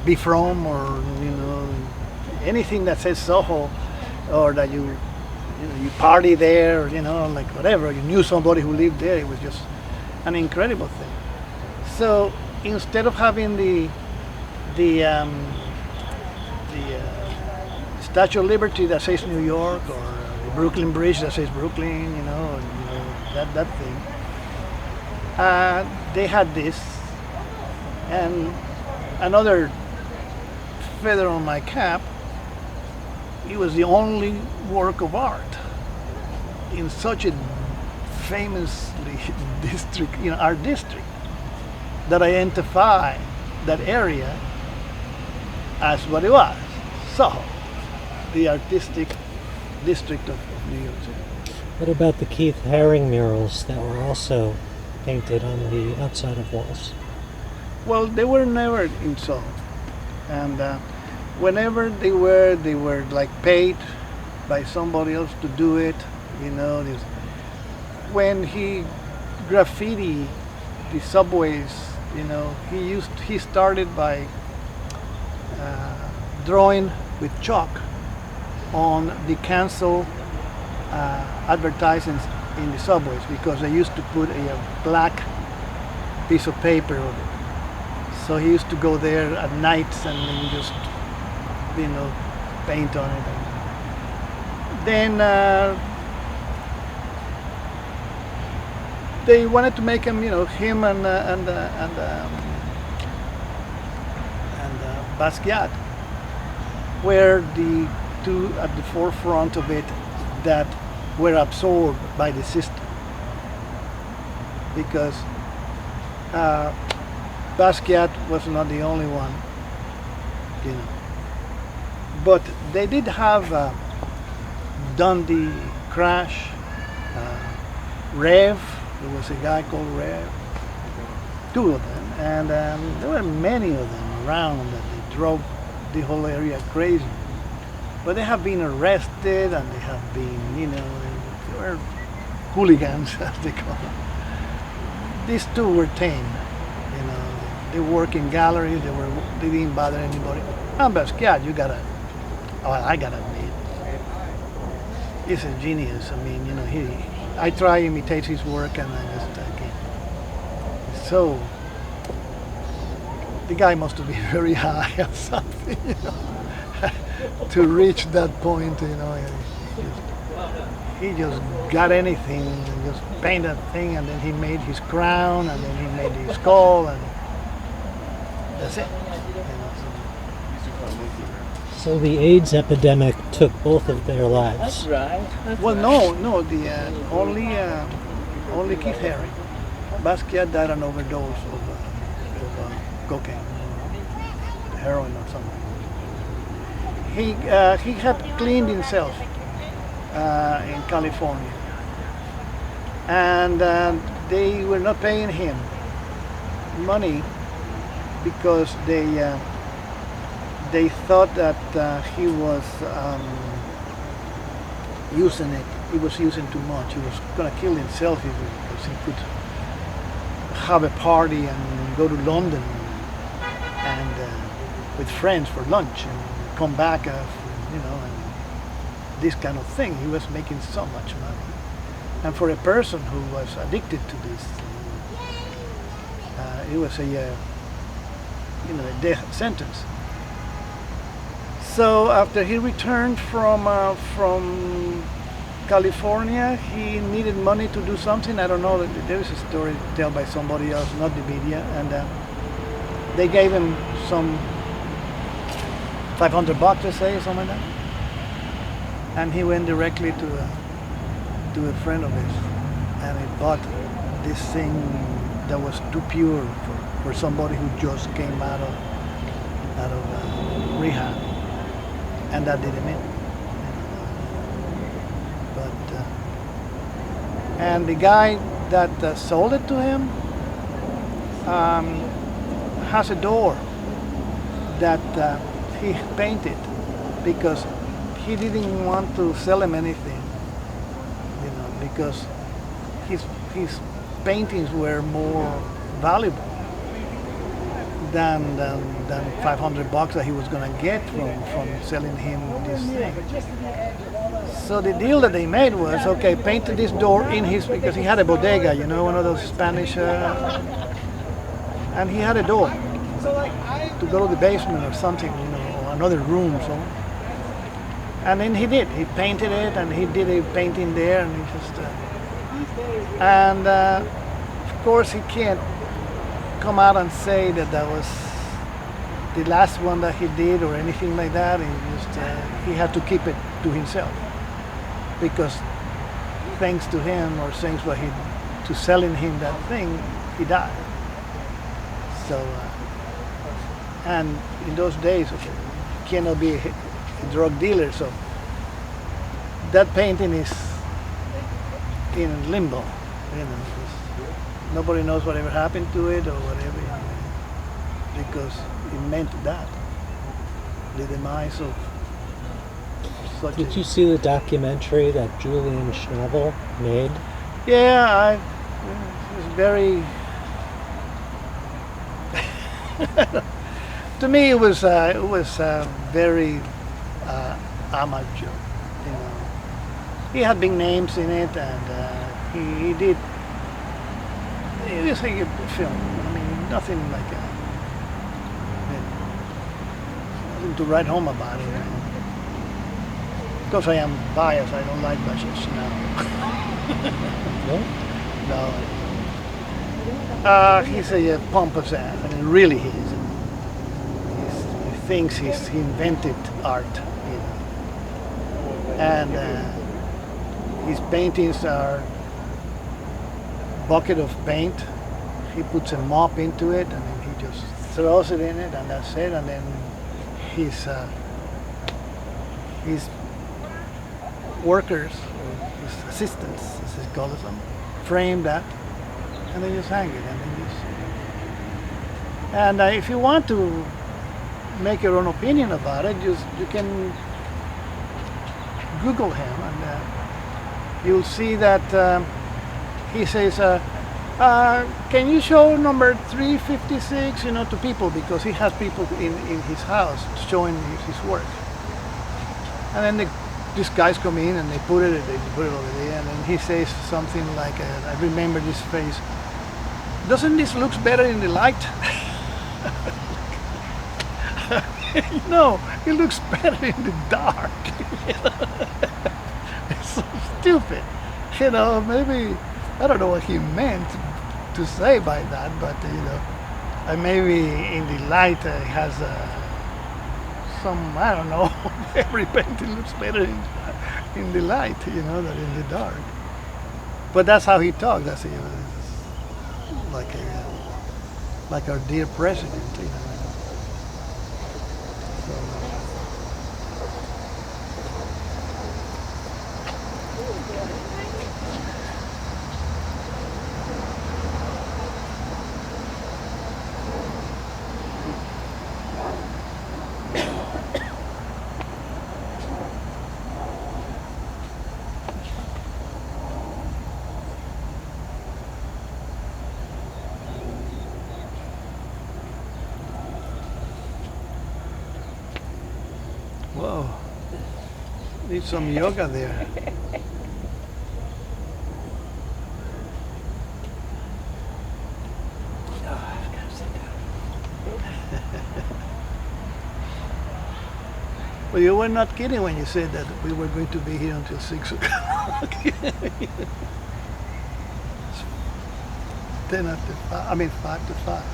be from, or anything that says Soho, or that you party there, or like whatever. You knew somebody who lived there. It was just an incredible thing. So instead of having the Statue of Liberty that says New York, or the Brooklyn Bridge that says Brooklyn, that thing, they had this. And another feather on my cap, it was the only work of art in such a famously art district, that identify that area as what it was, Soho, the artistic district of New York City. What about the Keith Haring murals that were also painted on the outside of walls? Well, they were never in Soho, and whenever they were like paid by somebody else to do it. When he graffiti the subways, he started by drawing with chalk on the cancel advertisements in the subways, because they used to put a black piece of paper on it. So he used to go there at nights and then just, paint on it. Then they wanted to make him, him and Basquiat were the two at the forefront of it that were absorbed by the system, because Basquiat was not the only one, but they did have done the Crash, Rev. There was a guy called Rev, two of them, and there were many of them around, and they drove the whole area crazy. But they have been arrested, and they have been, they were hooligans, as they call them. These two were tame, they work in galleries, they didn't bother anybody. And Basquiat, I gotta admit, he's a genius. I try to imitate his work, and I can't. So, the guy must have been very high or something, to reach that point, he just got anything and just painted that thing, and then he made his crown, and then he made his skull, and that's it. So the AIDS epidemic took both of their lives. That's right. Well, no, the only Keith Haring. Basquiat died an overdose of cocaine, heroin or something. He had cleaned himself in California, and they were not paying him money because they thought that he was using it. He was using too much. He was going to kill himself because he could have a party and go to London and with friends for lunch and come back, and this kind of thing. He was making so much money, and for a person who was addicted to this, it was a death sentence. So after he returned from California, he needed money to do something. I don't know. There is a story told by somebody else, not the media, and they gave him some $500, let's say, or something like that. And he went directly to a friend of his, and he bought this thing that was too pure for somebody who just came out of rehab. And that did him in. And the guy that sold it to him has a door that he painted because he didn't want to sell him anything, because his paintings were more valuable than $500 that he was gonna get from selling him this thing. So the deal that they made was, okay, paint this door in his, because he had a bodega, you know, one of those Spanish, and he had a door to go to the basement or something, you know, or another room. So, and then he did. He painted it, and he did a painting there, and he just, of course he can't come out and say that that was the last one that he did or anything like that. He just he had to keep it to himself, because thanks to him, or thanks to selling him that thing, he died. So and in those days, okay, you cannot be a drug dealer, so that painting is in limbo, you know, because nobody knows whatever happened to it or whatever, because it meant that, the demise of such. Did you see the documentary that Julian Schnabel made? Yeah, it was very. To me, it was very amateur. You know, he had big names in it, and he did. It was a good film. I mean, nothing like nothing to write home about it. You know. Because I am biased, I don't like budgets now. No. He's a pompous ass, I mean, really he is. He thinks he invented art, you know. And his paintings are bucket of paint. He puts a mop into it, and then he just throws it in it, and that's it. And then his workers, or his assistants, as he calls them, frame that, and they just hang it. And if you want to make your own opinion about it, you can Google him, and you'll see that he says, can you show number 356, you know, to people, because he has people in his house showing his work. And then these guys come in and they put it over there, and then he says something like, I remember this phrase, doesn't this look better in the light? No, it looks better in the dark. It's so stupid. You know, maybe, I don't know what he meant to say by that, but you know, maybe in the light it has some, I don't know, every painting looks better in the light, you know, than in the dark. But that's how he talks. That's like our dear president, you know. So, whoa, need some yoga there. Well, you were not kidding when you said that we were going to be here until 6 o'clock. 10 after 5, I mean 5 to 5.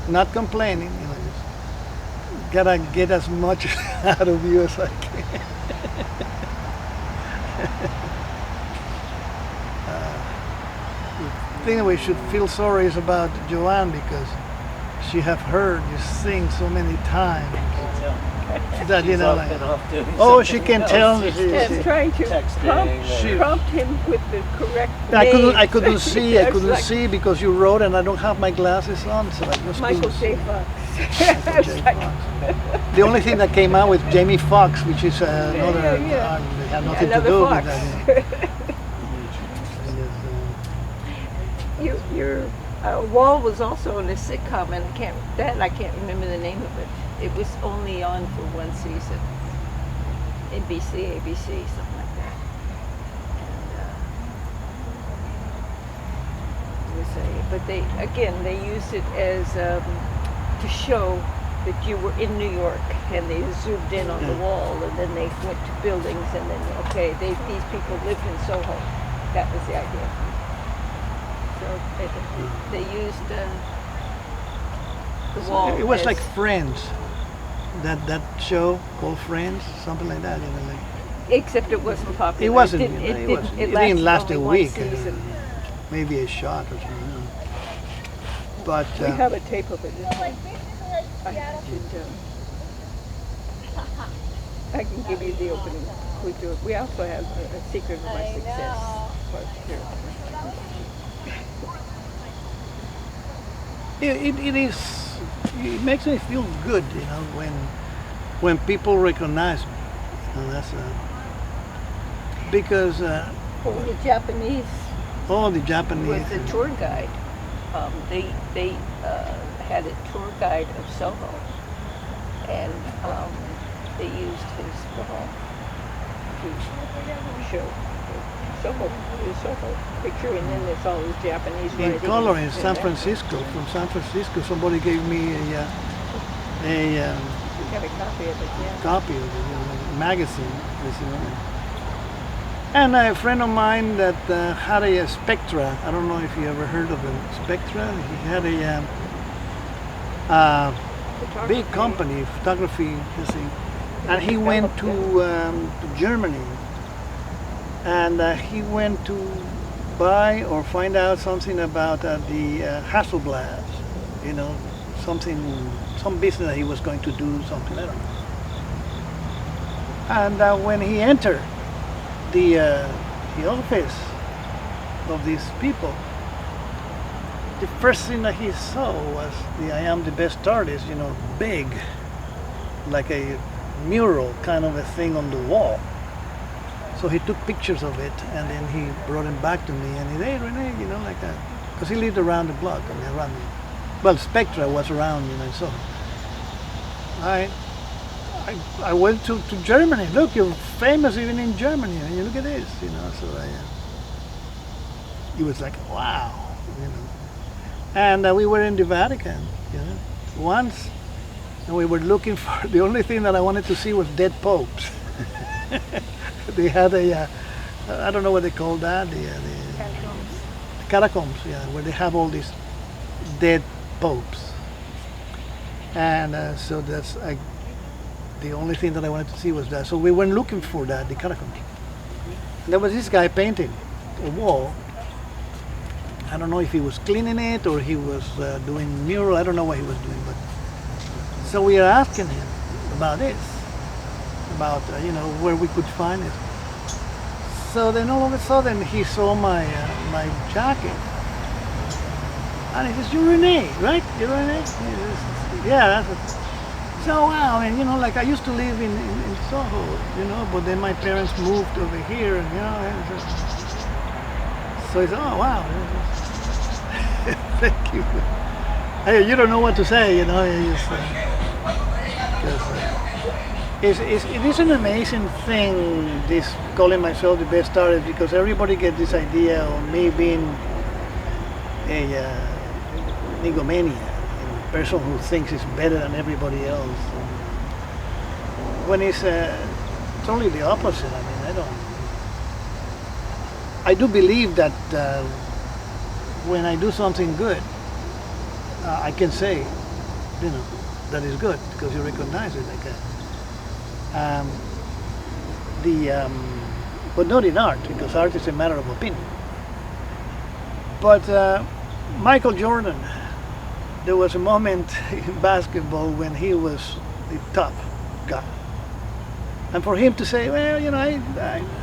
Not complaining, you know, just gotta get as much out of you as I can. The thing we should feel sorry is about Joanne, because she have heard you sing so many times that, you know, like, oh, she can tell. I'm trying to prompt him with the correct I couldn't see. I couldn't see because you wrote, and I don't have my glasses on, so I just Michael couldn't J. see. Fox. The only thing that came out with Jamie Foxx, which is another, yeah. They had nothing to Another do Fox. with that. You're Wall was also in a sitcom, and I can't remember the name of it. It was only on for one season. NBC, ABC, something like that. And but they used it as to show that you were in New York, and they zoomed in on the wall, and then they went to buildings, and then these people lived in SoHo. That was the idea. So they used the wall. It was like Friends, that show called Friends, something like that. Except it wasn't popular. It wasn't. It didn't last a only week. one season. Maybe a shot or something. But We have a tape of it. I can give you the opening. We also have a secret of my success part here. It makes me feel good, when people recognize me. That's because The Japanese all the Japanese was the tour guide. They had a tour guide of SoHo, and they used his film to show the SoHo picture, and then there's all the Japanese in writing color in San Francisco. From San Francisco, somebody gave me We got a copy of it, yeah. copy of it, a magazine. And a friend of mine that had a Spectra. I don't know if you ever heard of a Spectra. He had a big company, photography, and he went to Germany, and he went to buy or find out something about the Hasselblad, some business that he was going to do, something, I don't know. And when he entered the office of these people, the first thing that he saw was the "I am the best artist," big, like a mural kind of a thing on the wall. So he took pictures of it, and then he brought him back to me, and he said, "Hey, Rene," like that, because he lived around the block, Spectra was around, so I went to Germany. Look, you're famous even in Germany. And you look at this, So he was like, wow, And we were in the Vatican, once, and we were looking for. The only thing that I wanted to see was dead popes. They had I don't know what they call that. The catacombs, where they have all these dead popes. And so that's the only thing that I wanted to see was that. So we went looking for that, the catacombs. And there was this guy painting a wall. I don't know if he was cleaning it or he was doing mural. I don't know what he was doing. But so we are asking him about this, about where we could find it. So then all of a sudden he saw my jacket, and he says, "You're Rene, right? You're Rene?" Yeah. So wow, like I used to live in SoHo, but then my parents moved over here, and so he said, "Oh wow, thank you." Hey, you don't know what to say, it is an amazing thing, this calling myself the best artist, because everybody gets this idea of me being a nigomaniac, a person who thinks he's better than everybody else. When it's totally the opposite. I do believe that when I do something good, I can say, that is good, because you recognize it like that. But not in art, because art is a matter of opinion. But Michael Jordan, there was a moment in basketball when he was the top guy, and for him to say, "Well,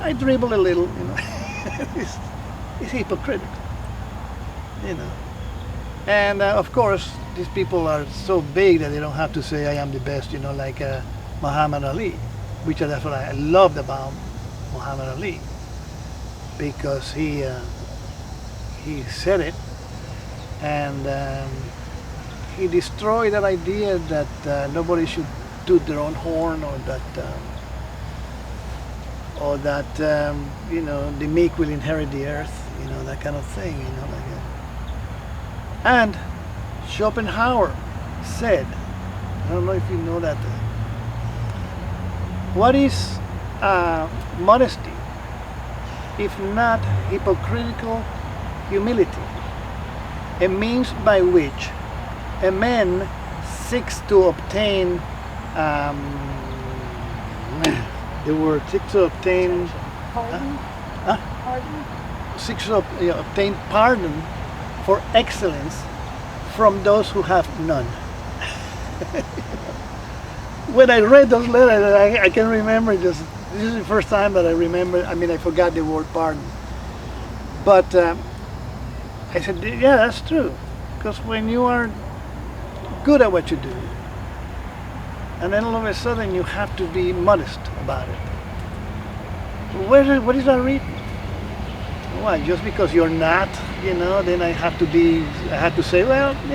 I dribble a little," it's hypocritical, And of course, these people are so big that they don't have to say, "I am the best," like Muhammad Ali, which that's what I loved about Muhammad Ali, because he said it, and he destroyed that idea that nobody should toot their own horn, or that you know, the meek will inherit the earth, you know, that kind of thing, you know, like that. And Schopenhauer said, I don't know if you know that, what is modesty if not hypocritical humility, a means by which a man seeks to obtain the word seeks to obtain Pardon? Pardon? seeks to obtain pardon for excellence from those who have none. When I read those letters, I can remember this is the first time that I remember, I mean, I forgot the word pardon. But I said, yeah, that's true. Because when you are good at what you do, and then all of a sudden you have to be modest about it. What is that written? Why? Just because you're not, you know, then I have to say, well, yeah.